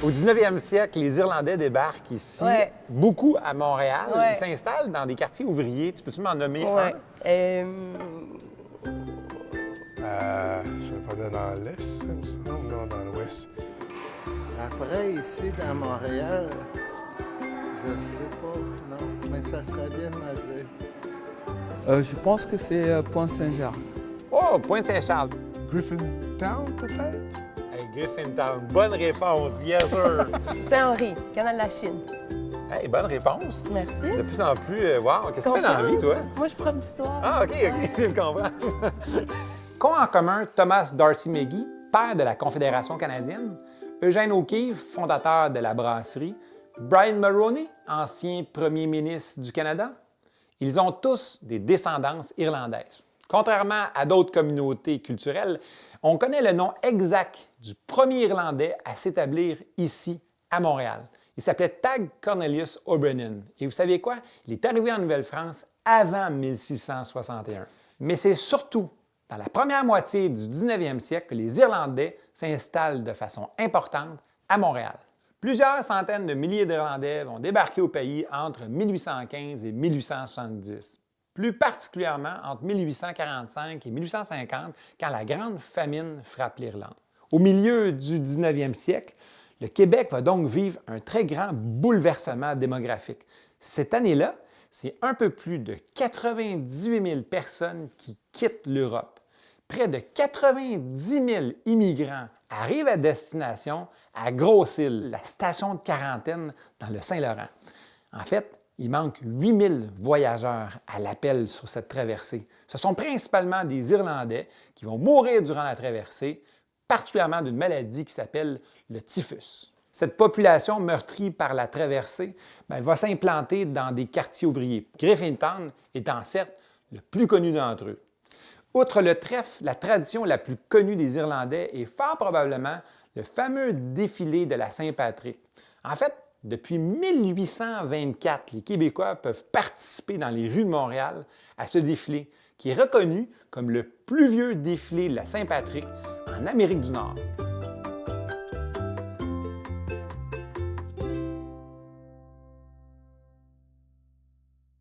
Au 19e siècle, les Irlandais débarquent ici, Ouais. beaucoup à Montréal. Ouais. Ils s'installent dans des quartiers ouvriers. Tu peux-tu m'en nommer Ouais. Ça va pas dans l'Est, il me semble, non, dans l'Ouest. Après, ici, dans Montréal, je sais pas, non, mais ça serait bien de me dire. Je pense que c'est Pointe-Saint-Jean. Oh, Pointe-Saint-Charles. Griffintown, peut-être? Hey, Griffintown. Bonne réponse, yes sir. Saint-Henri, Canal de la Chine. Hey, bonne réponse. Merci. De plus en plus, wow, qu'est-ce que tu fais dans la vie, toi? Moi, je suis prof d'histoire. Ah, OK, je le comprends. Qu'ont en commun Thomas D'Arcy McGee, père de la Confédération canadienne, Eugène O'Keefe, fondateur de la brasserie, Brian Mulroney, ancien premier ministre du Canada? Ils ont tous des descendances irlandaises. Contrairement à d'autres communautés culturelles, on connaît le nom exact du premier Irlandais à s'établir ici, à Montréal. Il s'appelait Tag Cornelius O'Brien. Et vous savez quoi? Il est arrivé en Nouvelle-France avant 1661. Mais c'est surtout dans la première moitié du 19e siècle que les Irlandais s'installent de façon importante à Montréal. Plusieurs centaines de milliers d'Irlandais vont débarquer au pays entre 1815 et 1870. Plus particulièrement entre 1845 et 1850, quand la Grande Famine frappe l'Irlande. Au milieu du 19e siècle, le Québec va donc vivre un très grand bouleversement démographique. Cette année-là, c'est un peu plus de 98 000 personnes qui quittent l'Europe. Près de 90 000 immigrants arrivent à destination à Grosse-Île, la station de quarantaine dans le Saint-Laurent. En fait, il manque 8 000 voyageurs à l'appel sur cette traversée. Ce sont principalement des Irlandais qui vont mourir durant la traversée, particulièrement d'une maladie qui s'appelle le typhus. Cette population meurtrie par la traversée va s'implanter dans des quartiers ouvriers, Griffintown étant certes le plus connu d'entre eux. Outre le trèfle, la tradition la plus connue des Irlandais est fort probablement le fameux défilé de la Saint-Patrick. En fait, depuis 1824, les Québécois peuvent participer dans les rues de Montréal à ce défilé, qui est reconnu comme le plus vieux défilé de la Saint-Patrick en Amérique du Nord.